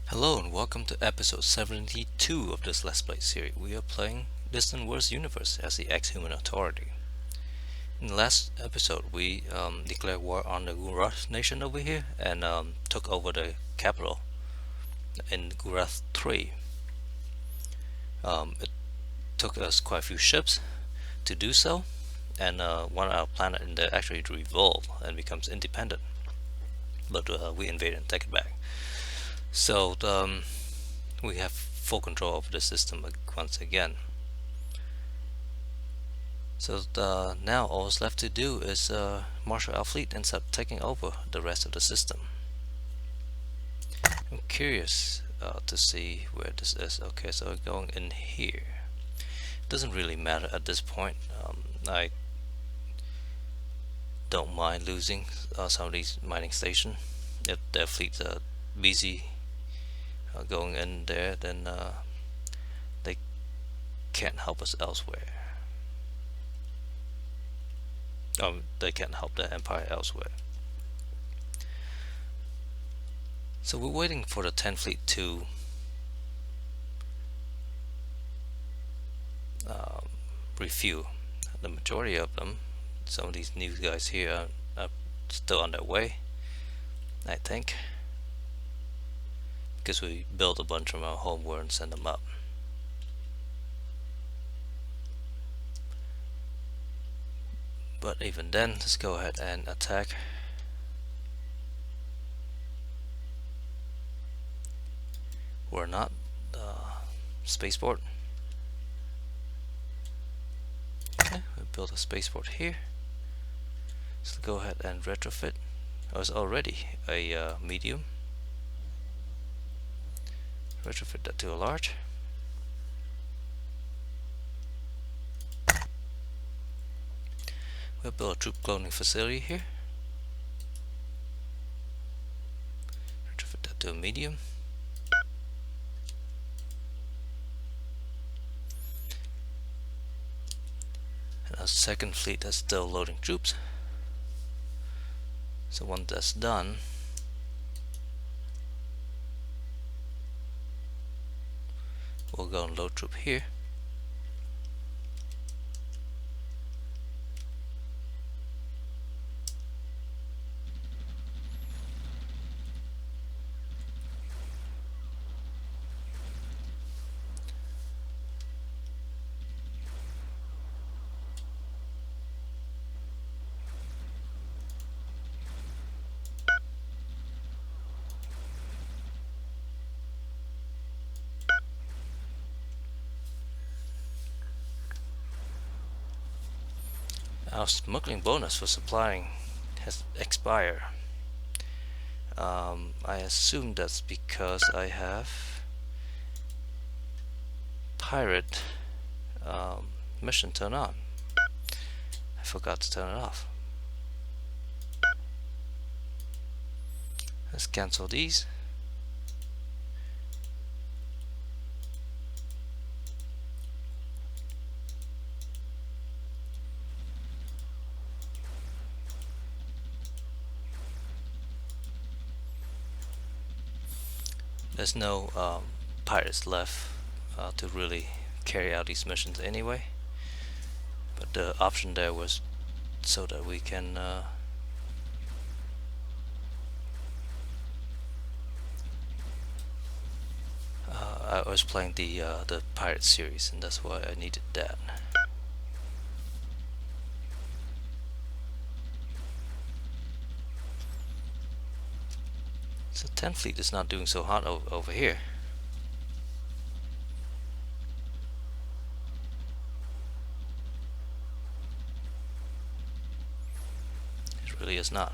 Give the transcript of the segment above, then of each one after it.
Hello and welcome to episode 72 of this Let's Play series. We are playing Distant Worlds Universe as the XHuman Authority. In the last episode, we declared war on the Gurath nation over here and took over the capital in Gurath 3. It took us quite a few ships to do so, and one of our planet in there actually revolved and becomes independent. But we invaded and take it back. So we have full control over the system once again. So now all that's left to do is marshal our fleet and start taking over the rest of the system. I'm curious to see where this is. Okay, so we're going in here. Doesn't really matter at this point. I don't mind losing some of these mining stations. If their fleets are busy going in there, then they can't help us elsewhere. They can't help the empire elsewhere. So we're waiting for the 10th fleet to refuel. The majority of them, some of these new guys here are still on their way, I think, because we built a bunch from our homeworld and sent them up. But even then, let's go ahead and attack. We're not spaceport. Okay, we built a spaceport here. So go ahead and retrofit. Oh, it's already a medium. Retrofit that to a large. We'll build a troop cloning facility here. Retrofit that to a medium. And our second fleet is still loading troops. So once that's done, we'll go and load troop here. Our smuggling bonus for supplying has expired. I assume that's because I have pirate mission turned on. I forgot to turn it off. Let's cancel these. There's no pirates left to really carry out these missions anyway, but the option there was so that we can I was playing the pirate series, and that's why I needed that. So 10th fleet is not doing so hot over here. It really is not.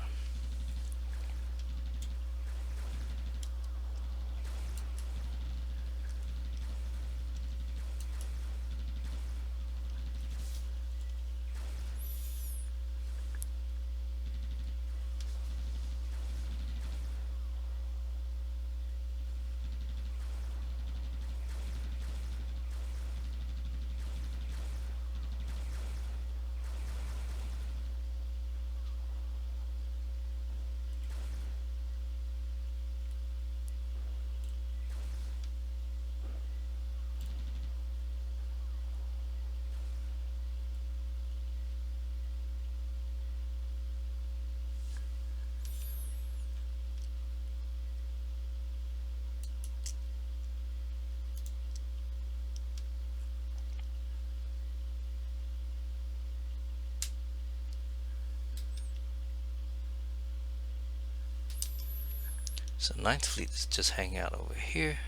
So 9th Fleet is just hanging out over here.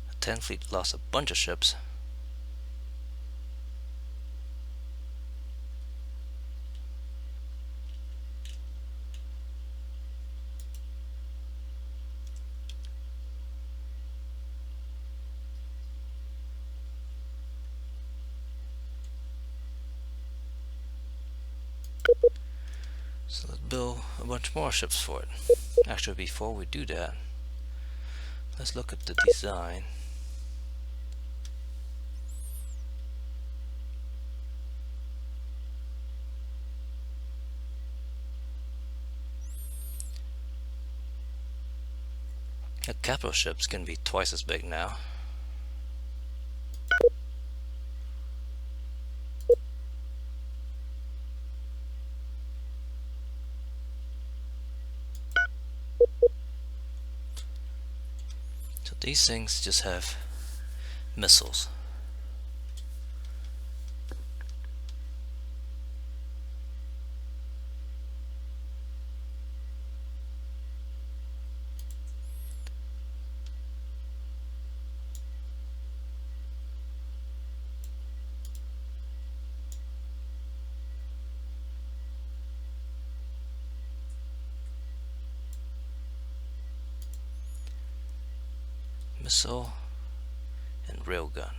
The 10th Fleet lost a bunch of ships. So let's build a bunch more ships for it. Actually, before we do that, let's look at the design. The capital ships can be twice as big now. So these things just have missiles. Missile and railgun.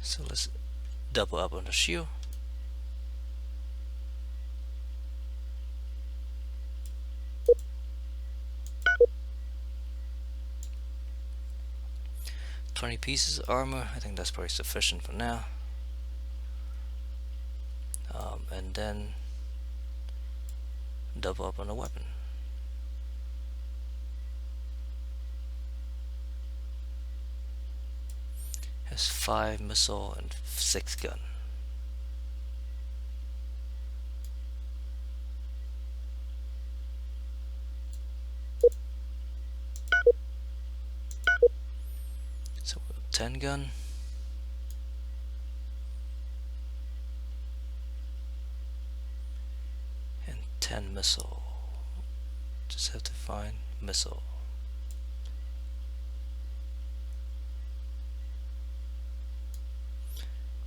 So let's double up on the shield. $20 pieces of armor, I think that's probably sufficient for now. And then double up on the weapon. Has 5 missile and 6 gun. So 10 gun. And 10 missile. Just have to find missile.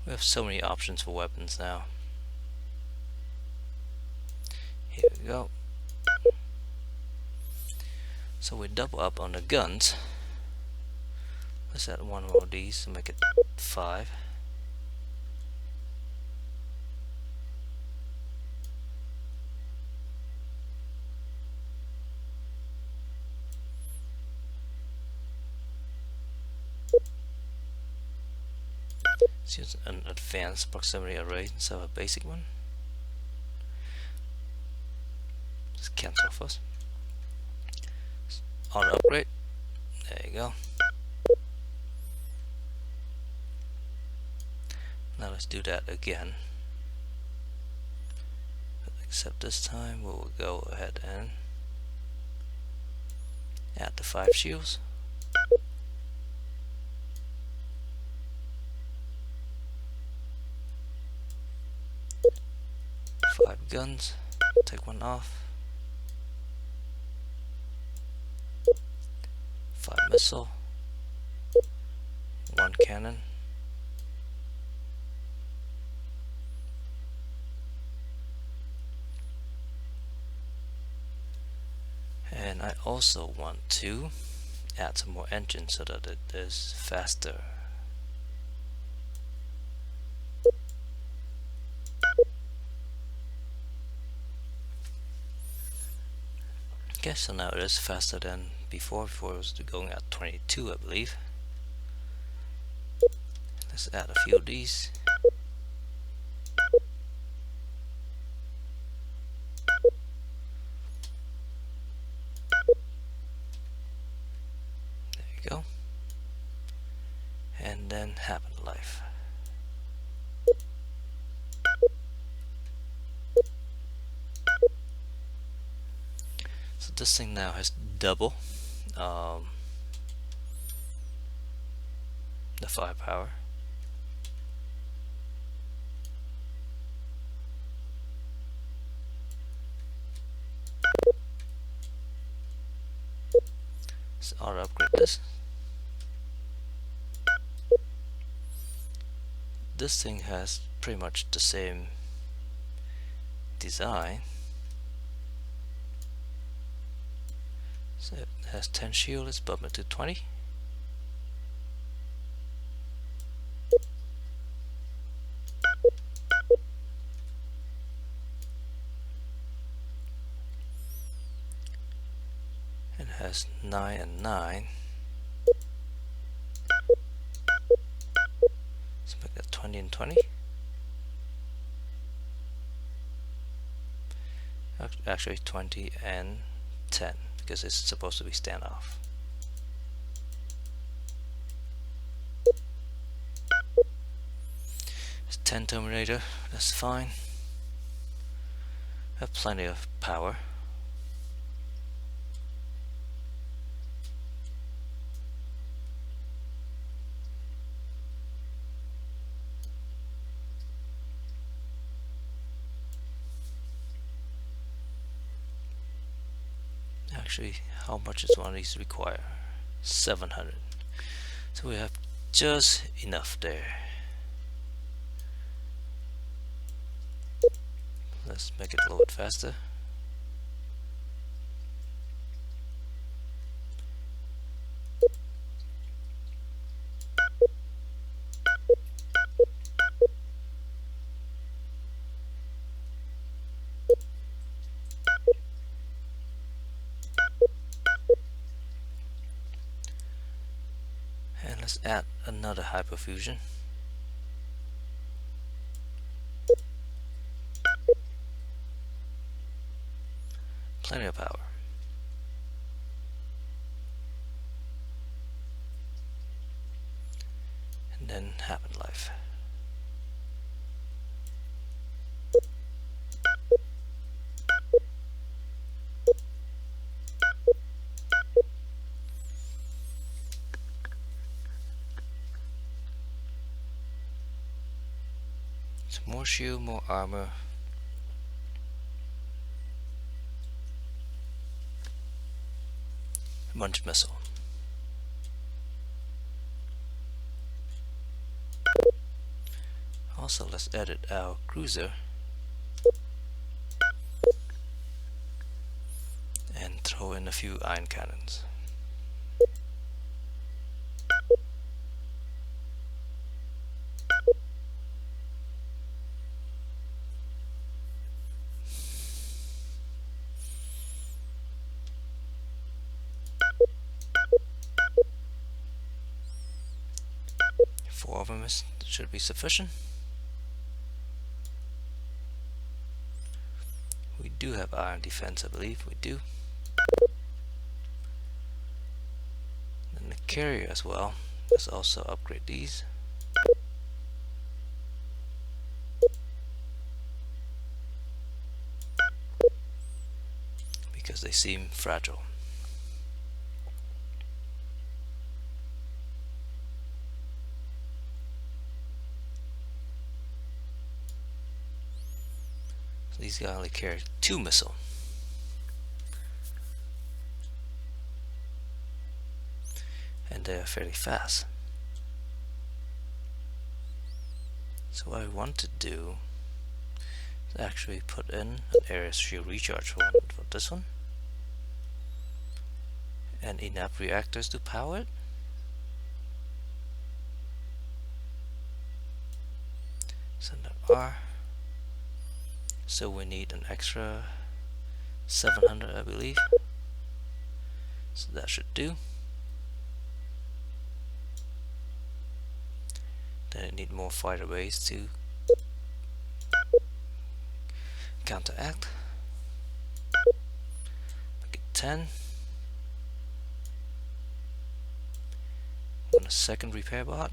We have so many options for weapons now. Here we go. So we double up on the guns. Let's add one more of these to make it 5. Let's use an advanced proximity array instead of a basic one. Just cancel first. Auto upgrade. There you go. Now let's do that again. Except this time we'll go ahead and add the 5 shields. Guns, take one off. 5 missile, 1 cannon, and I also want to add some more engines so that it is faster. Okay, so now it is faster than before. Before it was going at 22, I believe. Let's add a few of these. There you go. And then happen life. This thing now has double the firepower. Let's auto upgrade this. This thing has pretty much the same design. So it has 10 shield, let's bump it to 20. It has 9 and 9. Let's make that 20 and 20. Actually 20 and 10, because it's supposed to be standoff. It's 10 Terminator, that's fine. Have plenty of power. Actually, how much does one of these require? 700. So we have just enough there. Let's make it a little bit faster. And let's add another hyperfusion. Plenty of power. And then happen life. So more shield, more armor. A bunch of missile. Also, let's edit our cruiser and throw in a few iron cannons. Four of them should be sufficient. We do have iron defense, I believe. We do. And the carrier as well. Let's also upgrade these. Because they seem fragile. So these guys only carry 2 missiles. And they are fairly fast. So what I want to do is actually put in an area shield recharge for this one. And enough reactors to power it. Send that R. So we need an extra 700, I believe. So that should do. Then I need more fighter bays to counteract. Make it 10. Want a second repair bot.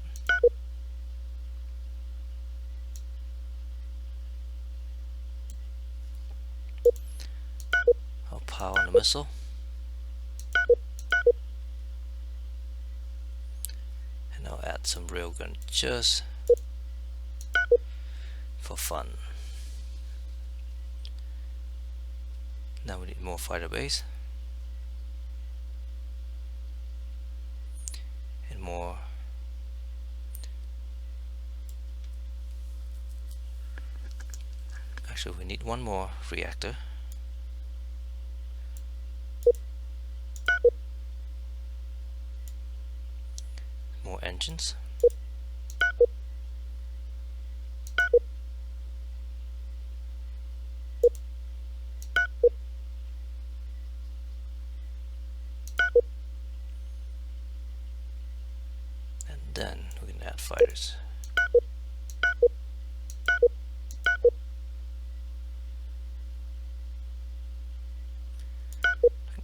I'll power on the missile. And I'll add some railgun just for fun. Now we need more fighter base. Actually, we need one more reactor. More engines. And then we can add fighters.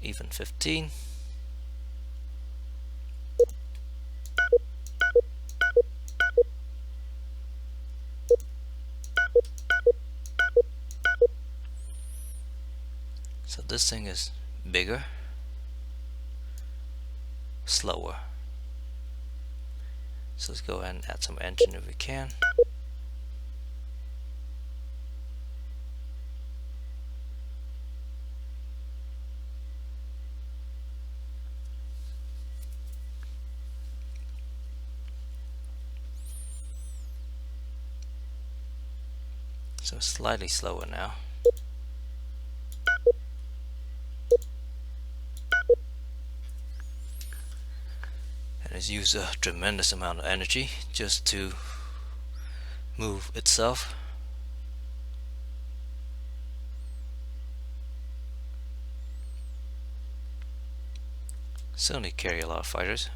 Even 15. So this thing is bigger, slower. So let's go ahead and add some engine if we can. So slightly slower now. And it's used a tremendous amount of energy just to move itself. Still need to carry a lot of fighters.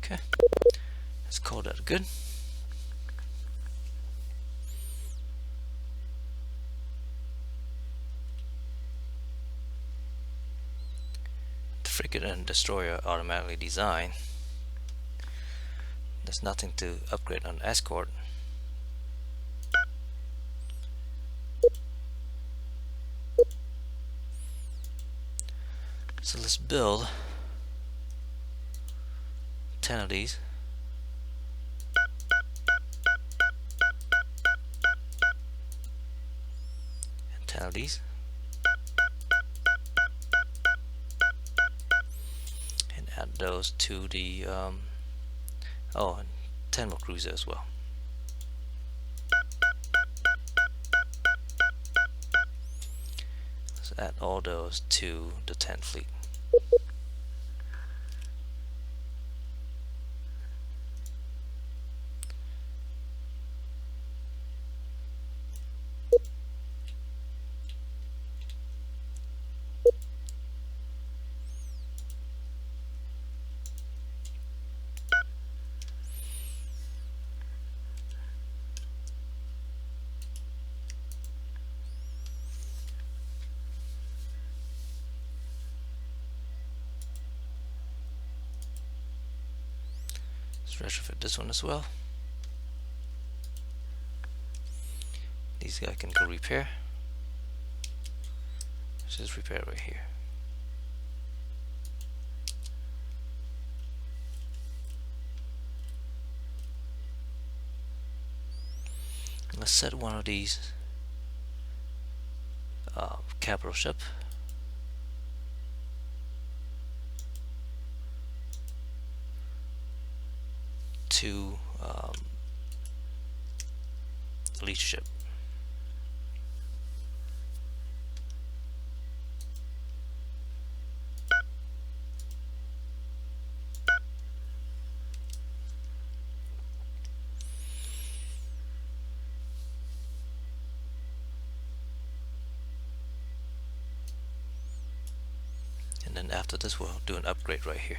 Okay, let's call that good. The frigate and destroyer automatically design. There's nothing to upgrade on escort. So let's build 10 of these. And 10 of these. And add those to the oh, and 10 more cruiser as well. Let's add all those to the 10th fleet. Let's retrofit this one as well. These guys can go repair. Let's just repair right here. Let's set one of these capital ship to leadership. And then after this we'll do an upgrade right here.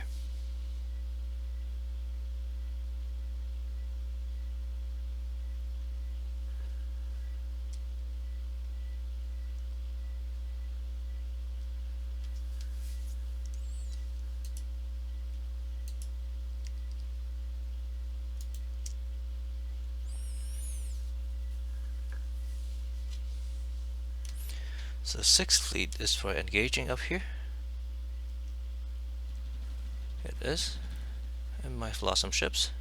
So the 6th fleet is for engaging up here. It is. And might have lost some ships.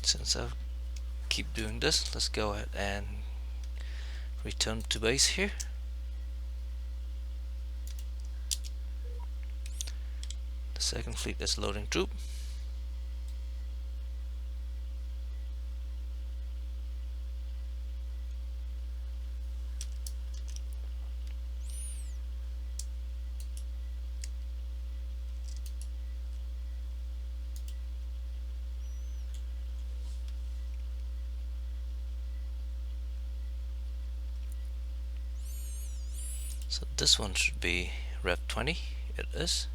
Since I keep doing this, let's go ahead and return to base here. The second fleet is loading troop. So this one should be Rev 20. It is.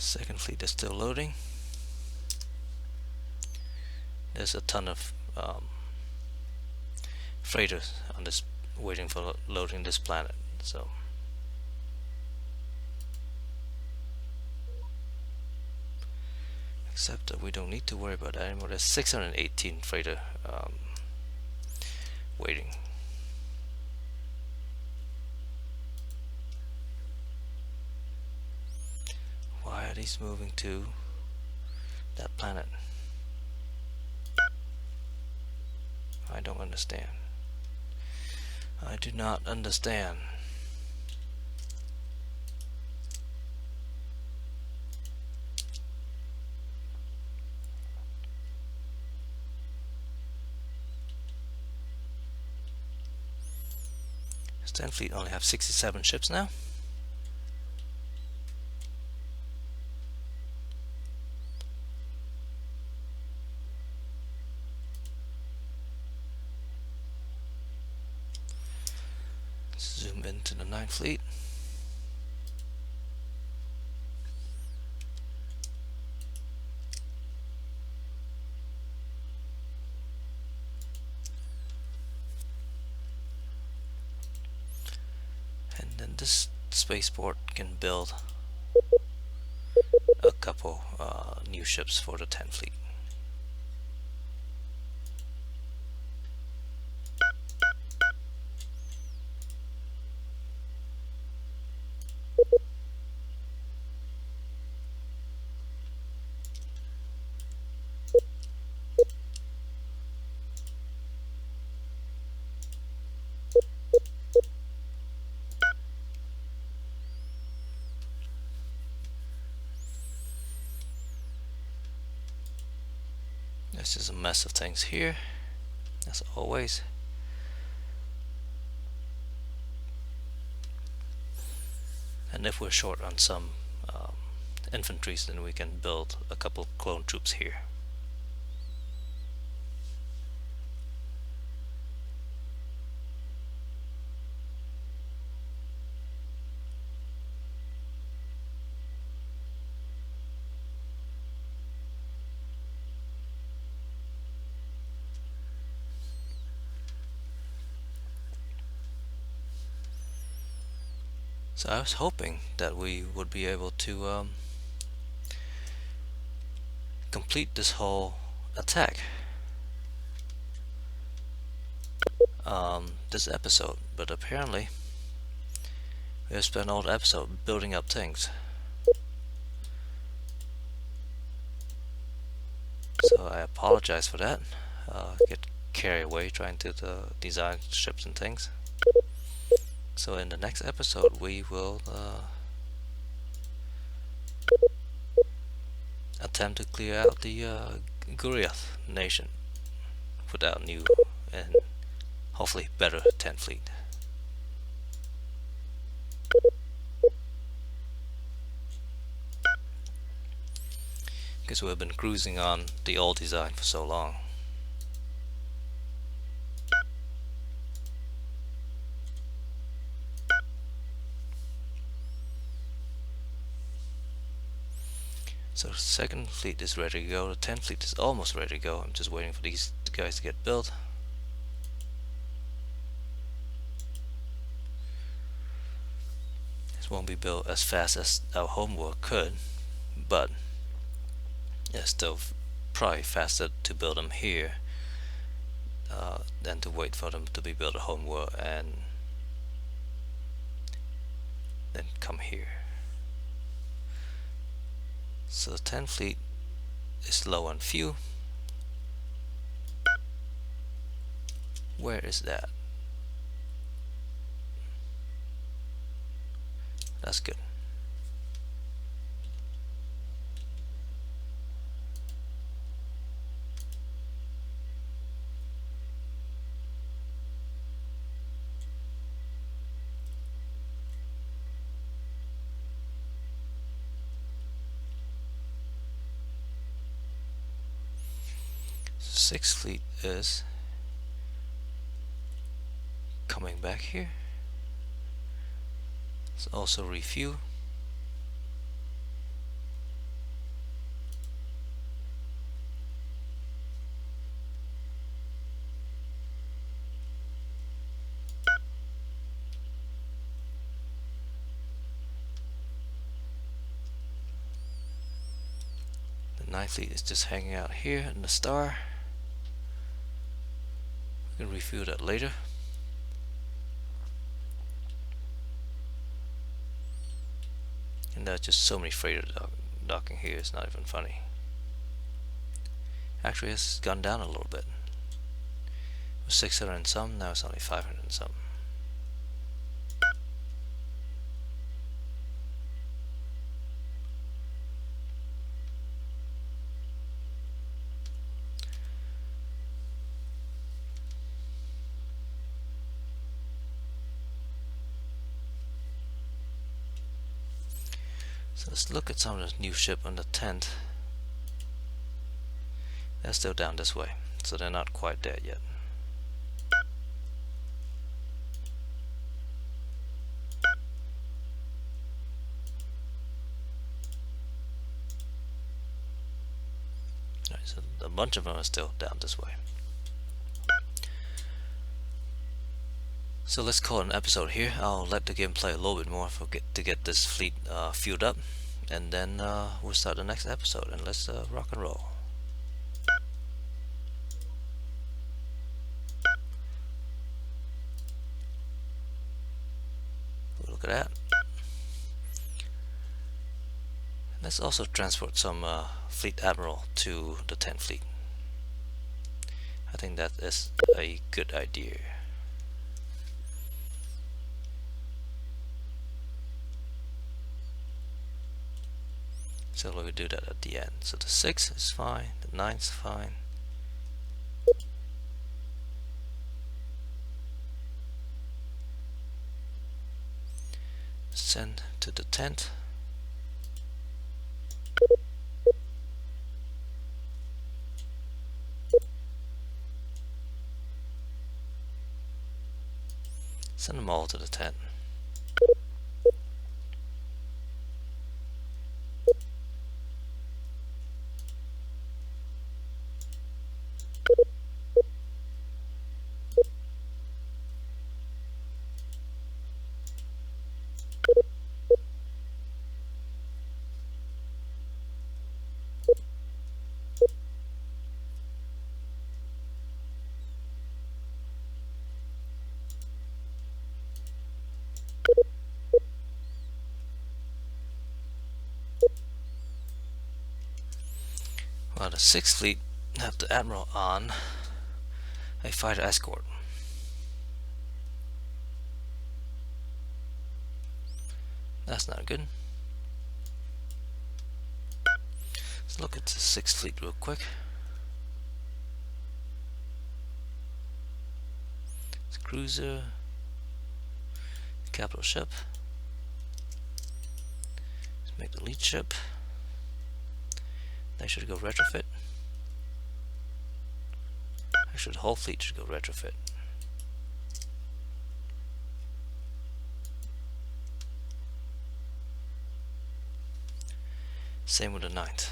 Second fleet is still loading. There's a ton of freighters on this, waiting for loading this planet. So except that we don't need to worry about that anymore. There's 618 freighter waiting. Why are these moving to that planet? I don't understand. I do not understand. Stan Fleet only have 67 ships now. Zoom into the 9th Fleet. And then this spaceport can build a couple new ships for the 10th Fleet. This is a mess of things here, as always. And if we're short on some infantries, then we can build a couple clone troops here. So I was hoping that we would be able to complete this whole attack this episode, but apparently we have spent all the episode building up things. So I apologize for that. Get carried away trying to design ships and things. So in the next episode we will attempt to clear out the Guriath nation without new and hopefully better 10th Fleet. Because we've been cruising on the old design for so long. So the second fleet is ready to go. The 10th fleet is almost ready to go. I'm just waiting for these guys to get built. This won't be built as fast as our homeworld could, but it's still probably faster to build them here than to wait for them to be built at homeworld and then come here. So the 10th fleet is low on fuel. Where is that? That's good. Sixth fleet is coming back here. Let's also refuel. The 9th fleet is just hanging out here in the star. We can refuel that later. And there's just so many freighter docking here, it's not even funny. Actually, it's gone down a little bit. It was 600 and some, now it's only 500 and some. So let's look at some of the new ship on the 10th. They're still down this way, so they're not quite dead yet. Alright, so a bunch of them are still down this way. So let's call it an episode here. I'll let the game play a little bit more to get this fleet fueled up, and then we'll start the next episode, and let's rock and roll. Look at that. Let's also transport some fleet admiral to the 10th fleet. I think that is a good idea. So we'll do that at the end. So the 6th is fine, the 9th is fine. Send to the 10th. Send them all to the 10th. Well, the 6th fleet have the admiral on a fighter escort. That's not good. Let's look at the 6th fleet real quick. It's a cruiser, capital ship. Let's make the lead ship. They should go retrofit. Actually, the whole fleet should go retrofit. Same with the ninth.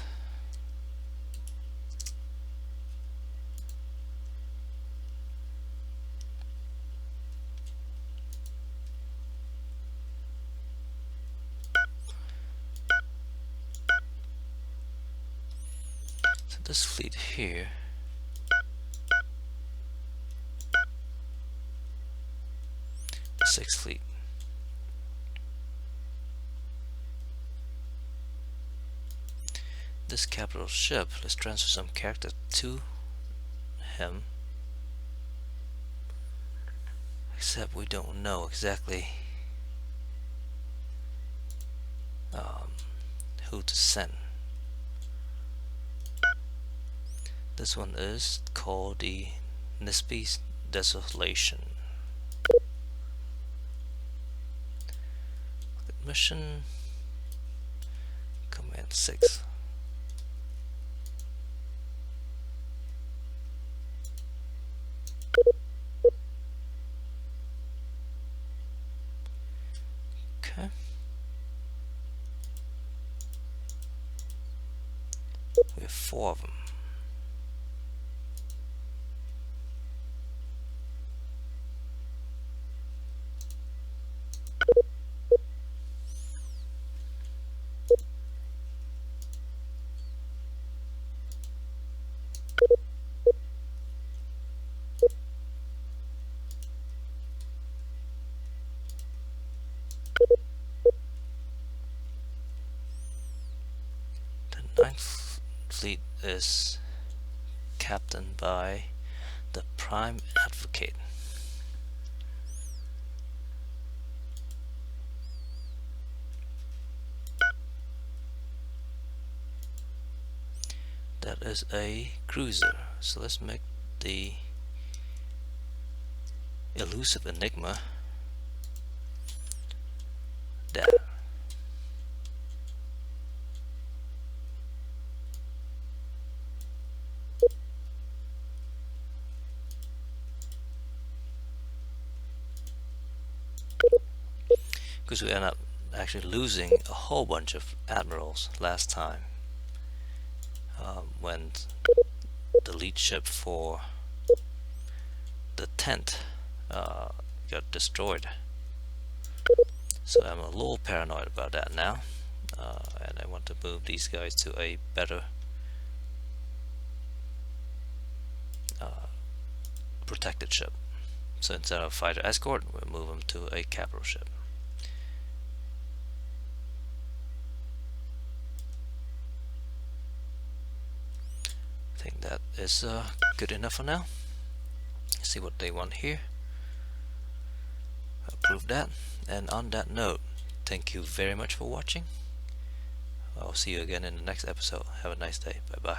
So this fleet here, the sixth fleet, this capital ship, let's transfer some character to him, except we don't know exactly who to send. This one is called the Nisbe's Desolation. Mission Command 6. Okay. We have 4 of them. The ninth fleet is captained by the Prime Advocate. That is a cruiser. So let's make the elusive Enigma that. Because we end up actually losing a whole bunch of admirals last time when the lead ship for the 10th got destroyed. So I'm a little paranoid about that now, and I want to move these guys to a better protected ship. So instead of fighter escort, we'll move them to a capital ship. I think that is good enough for now. See what they want here. Approve that. And on that note, thank you very much for watching. I'll see you again in the next episode. Have a nice day. Bye bye.